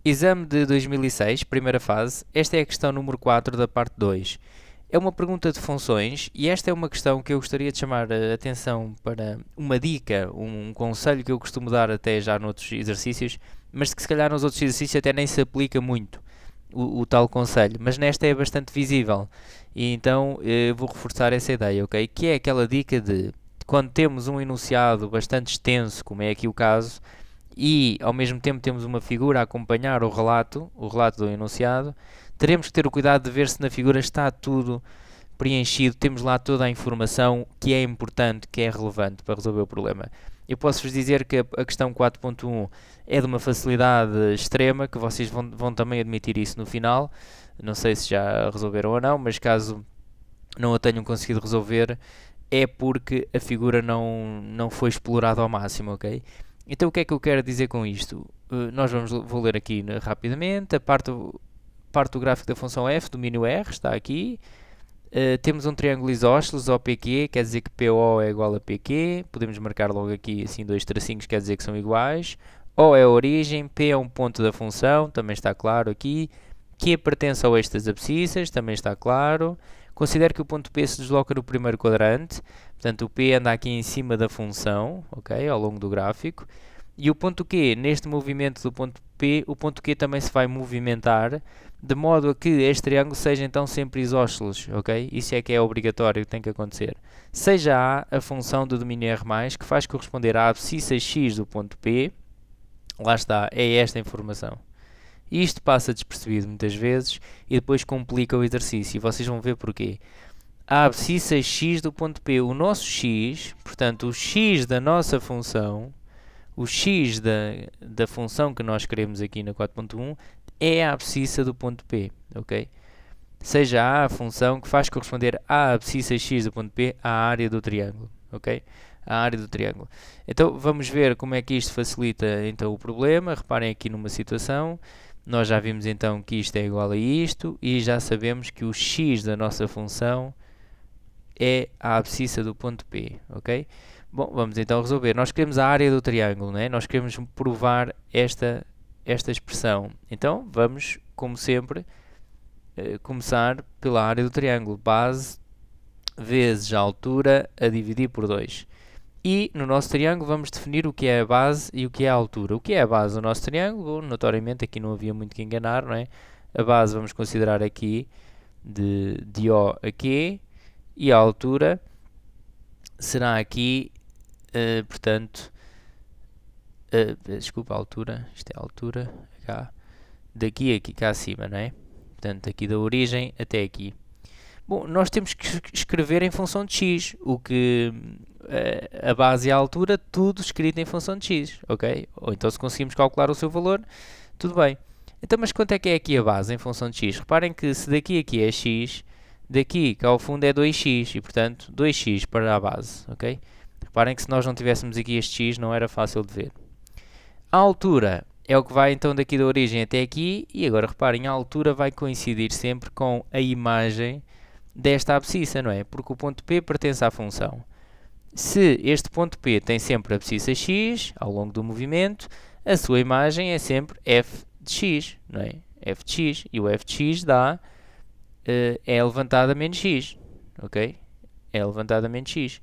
Exame de 2006, primeira fase. Esta é a questão número 4 da parte 2. É uma pergunta de funções e esta é uma questão que eu gostaria de chamar a atenção para uma dica, um conselho que eu costumo dar até já noutros exercícios, mas que se calhar nos outros exercícios até nem se aplica muito o tal conselho, mas nesta é bastante visível. E então vou reforçar essa ideia, ok? Que é aquela dica de quando temos um enunciado bastante extenso, como é aqui o caso, e ao mesmo tempo temos uma figura a acompanhar o relato do enunciado, teremos que ter o cuidado de ver se na figura está tudo preenchido, temos lá toda a informação que é importante, que é relevante para resolver o problema. Eu posso-vos dizer que a questão 4.1 é de uma facilidade extrema, que vocês vão também admitir isso no final. Não sei se já resolveram ou não, mas caso não a tenham conseguido resolver, é porque a figura não foi explorada ao máximo, ok? Então o que é que eu quero dizer com isto? Vou ler aqui rapidamente, parte do gráfico da função f, domínio R, está aqui. Temos um triângulo isósceles, OPQ, quer dizer que PO é igual a PQ. Podemos marcar logo aqui assim dois tracinhos, quer dizer que são iguais. O é a origem, P é um ponto da função, também está claro aqui. Q pertence ao eixo das abscissas, também está claro. Considero que o ponto P se desloca no primeiro quadrante, portanto o P anda aqui em cima da função, ok, ao longo do gráfico. E o ponto Q, neste movimento do ponto P, o ponto Q também se vai movimentar, de modo a que este triângulo seja então sempre isósceles, ok? Isso é que é obrigatório, tem que acontecer. Seja A a função do domínio R+, que faz corresponder à abscissa X do ponto P, lá está, é esta informação. Isto passa despercebido muitas vezes e depois complica o exercício, e vocês vão ver porquê. A abscissa X do ponto P, o nosso X, portanto o X da nossa função, o x da função que nós queremos aqui na 4.1 é a abscissa do ponto P, ok? Seja A a função que faz corresponder à abscissa x do ponto P à área do triângulo, ok? A área do triângulo. Então vamos ver como é que isto facilita então o problema. Reparem aqui numa situação, nós já vimos então que isto é igual a isto e já sabemos que o x da nossa função é a abscissa do ponto P, ok? Bom, vamos então resolver. Nós queremos a área do triângulo, né? Nós queremos provar esta expressão. Então, vamos, como sempre, começar pela área do triângulo. Base vezes a altura a dividir por 2. E, no nosso triângulo, vamos definir o que é a base e o que é a altura. O que é a base do nosso triângulo? Bom, notoriamente, aqui não havia muito que enganar, não é? A base vamos considerar aqui de O a Q. E a altura será aqui... portanto, desculpa, a altura, isto é a altura, cá, daqui a aqui, cá acima, não é? Portanto, aqui da origem até aqui. Bom, nós temos que escrever em função de x, o que a base e a altura, tudo escrito em função de x, ok? Ou então se conseguimos calcular o seu valor, tudo bem. Então, mas quanto é que é aqui a base em função de x? Reparem que se daqui a aqui é x, daqui cá ao fundo é 2x, e portanto 2x para a base, ok? Reparem que se nós não tivéssemos aqui este x não era fácil de ver. A altura é o que vai então daqui da origem até aqui, e agora reparem, a altura vai coincidir sempre com a imagem desta abscissa, não é? Porque o ponto P pertence à função. Se este ponto P tem sempre a abscissa x ao longo do movimento, a sua imagem é sempre f de x, não é? F de x, e o f de x dá é levantado a menos x, ok? É levantado a menos x.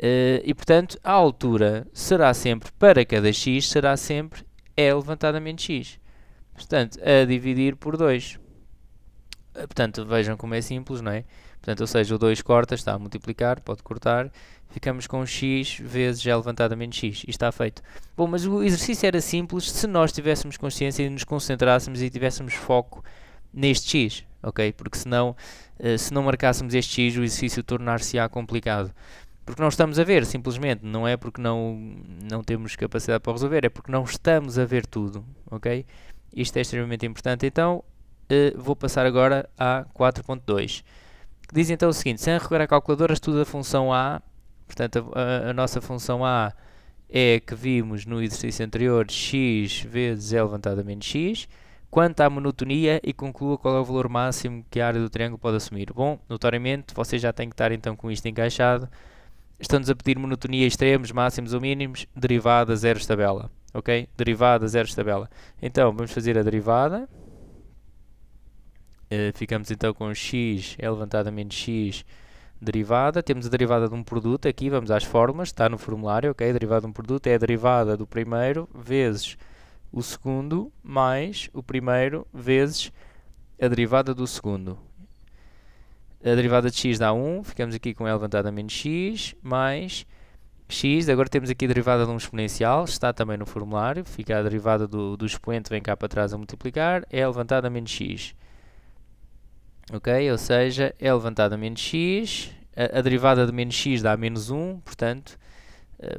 E portanto a altura será sempre, para cada x, será sempre E levantado a menos x. Portanto, a dividir por 2. Portanto, vejam como é simples, não é? Portanto, ou seja, o 2 corta, está a multiplicar, pode cortar. Ficamos com x vezes E levantado a menos x. Isto está feito. Bom, mas o exercício era simples se nós tivéssemos consciência e nos concentrássemos e tivéssemos foco neste x, ok? Porque senão, se não marcássemos este x, o exercício tornar-se-á complicado. Porque não estamos a ver, simplesmente. Não é porque não temos capacidade para resolver, é porque não estamos a ver tudo, ok? Isto é extremamente importante. Então, vou passar agora a 4.2. Diz então o seguinte: sem recorrer à calculadora, estuda a função A. Portanto, a nossa função A é a que vimos no exercício anterior, x vezes E levantado a menos x. Quanto à monotonia, e conclua qual é o valor máximo que a área do triângulo pode assumir. Bom, notoriamente, vocês já têm que estar então com isto encaixado. Estão-nos a pedir monotonia extremos, máximos ou mínimos, derivada, zeros, tabela. ok? Derivada, zeros de tabela. Então, vamos fazer a derivada. Ficamos então com x é levantado a menos x derivada. Temos a derivada de um produto aqui, vamos às fórmulas, está no formulário, ok? A derivada de um produto é a derivada do primeiro vezes o segundo mais o primeiro vezes a derivada do segundo. A derivada de x dá 1, ficamos aqui com e levantado a menos x, mais x, agora temos aqui a derivada de um exponencial, está também no formulário, fica a derivada do expoente, vem cá para trás a multiplicar, é levantado a menos x. Ok? Ou seja, é levantado a menos x, a derivada de menos x dá menos 1, portanto,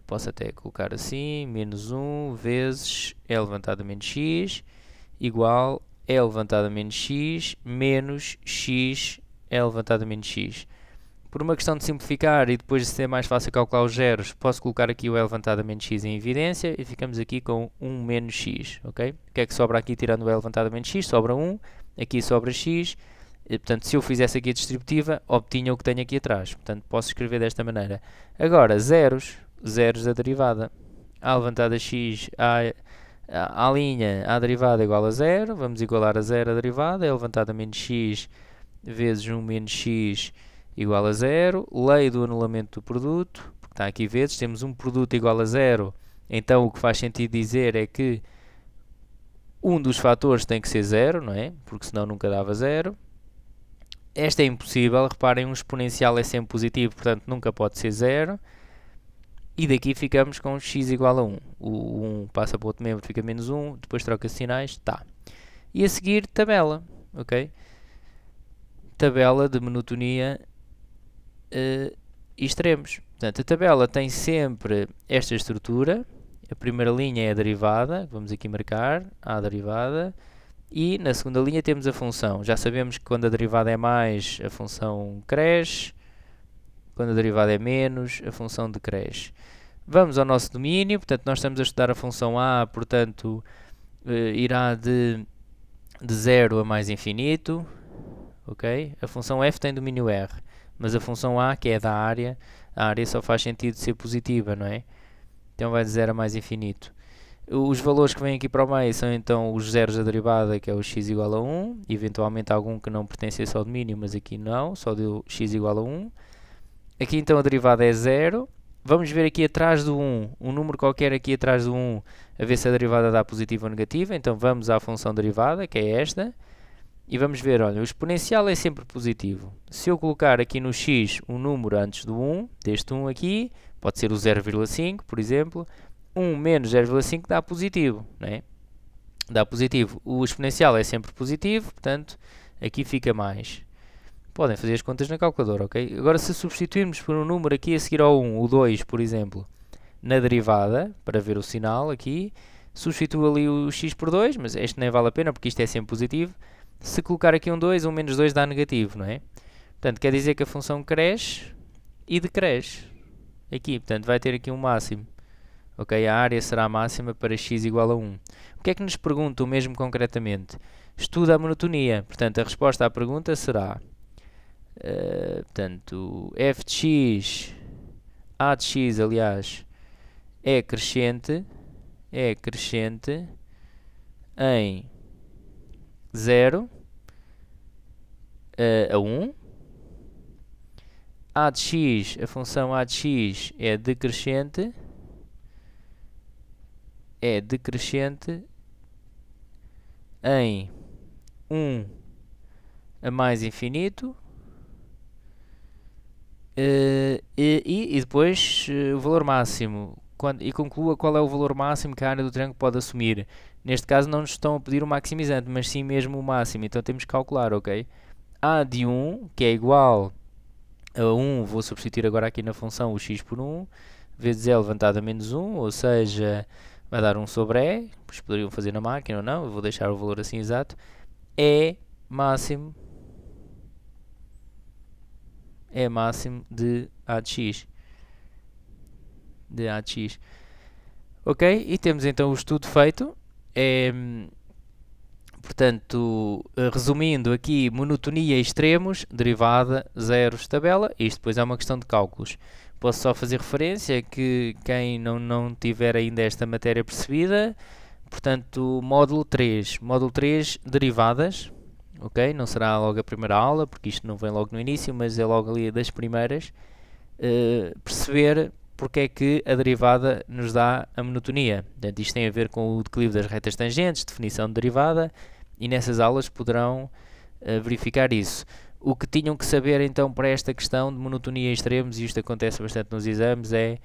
posso até colocar assim, menos 1 vezes é levantado a menos x, igual é levantado a menos x, menos x é levantado a menos x. Por uma questão de simplificar e depois de ser mais fácil calcular os zeros, posso colocar aqui o e levantado a menos x em evidência e ficamos aqui com 1 menos x, ok? O que é que sobra aqui tirando o e levantado a menos x? Sobra 1, aqui sobra x, e, portanto, se eu fizesse aqui a distributiva, obtinha o que tenho aqui atrás. Portanto, posso escrever desta maneira. Agora, zeros da derivada. A levantada a x, a linha, a derivada igual a 0, vamos igualar a 0 a derivada, é levantada a menos x vezes 1 menos x igual a 0, lei do anulamento do produto, porque está aqui vezes, temos um produto igual a 0, então o que faz sentido dizer é que um dos fatores tem que ser 0, não é? Porque senão nunca dava 0. Esta é impossível, reparem, um exponencial é sempre positivo, portanto nunca pode ser 0. E daqui ficamos com x igual a 1. O 1 passa para o outro membro, fica menos 1, depois troca sinais, tá. E a seguir, tabela, ok? Tabela de monotonia extremos. Portanto, a tabela tem sempre esta estrutura. A primeira linha é a derivada, vamos aqui marcar, a derivada. E na segunda linha temos a função. Já sabemos que quando a derivada é mais, a função cresce. Quando a derivada é menos, a função decresce. Vamos ao nosso domínio. Portanto, nós estamos a estudar a função a, portanto, irá de 0 a mais infinito. Ok? A função f tem domínio R. Mas a função a, que é da área, a área só faz sentido ser positiva, não é? Então vai de 0 a mais infinito. Os valores que vêm aqui para o meio são então os zeros da derivada, que é o x igual a 1, eventualmente algum que não pertence a esse ao domínio, mas aqui não, só deu x igual a 1. Aqui então a derivada é 0. Vamos ver aqui atrás do 1, um número qualquer aqui atrás do 1, a ver se a derivada dá positiva ou negativa. Então vamos à função derivada, que é esta, e vamos ver, olha, o exponencial é sempre positivo. Se eu colocar aqui no x um número antes do 1, deste 1 aqui, pode ser o 0,5, por exemplo, 1 menos 0,5 dá positivo, né? Dá positivo. O exponencial é sempre positivo, portanto, aqui fica mais. Podem fazer as contas na calculadora, ok? Agora, se substituirmos por um número aqui a seguir ao 1, o 2, por exemplo, na derivada, para ver o sinal aqui, substituo ali o x por 2, mas este nem vale a pena porque isto é sempre positivo. Se colocar aqui um 2, um menos 2 dá negativo, não é? Portanto, quer dizer que a função cresce e decresce. Aqui, portanto, vai ter aqui um máximo. Ok, a área será máxima para x igual a 1. O que é que nos pergunta, mesmo concretamente? Estuda a monotonia. Portanto, a resposta à pergunta será, portanto, f de x, a de x, aliás, é crescente em 0 a 1. A de x, a função a de x é decrescente em 1 a mais infinito e depois o valor máximo. E conclua qual é o valor máximo que a área do triângulo pode assumir. Neste caso não nos estão a pedir o maximizante, mas sim mesmo o máximo. Então temos que calcular, ok? A de 1, que é igual a 1, vou substituir agora aqui na função o x por 1, vezes e levantado a menos 1, ou seja, vai dar 1 sobre e, pois poderiam fazer na máquina ou não, eu vou deixar o valor assim exato, é máximo de a de x. Ok, e temos então o estudo feito. Portanto, resumindo aqui, monotonia extremos, derivada, zeros, tabela. Isto depois é uma questão de cálculos. Posso só fazer referência que quem não tiver ainda esta matéria percebida, portanto, módulo 3, derivadas, ok? Não será logo a primeira aula, porque isto não vem logo no início, mas é logo ali das primeiras. Perceber porque é que a derivada nos dá a monotonia. Portanto, isto tem a ver com o declive das retas tangentes, definição de derivada, e nessas aulas poderão verificar isso. O que tinham que saber então para esta questão de monotonia em extremos, e isto acontece bastante nos exames, é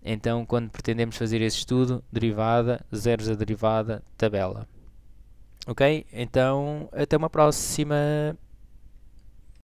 então quando pretendemos fazer esse estudo, derivada, zeros a derivada, tabela. Ok? Então, até uma próxima.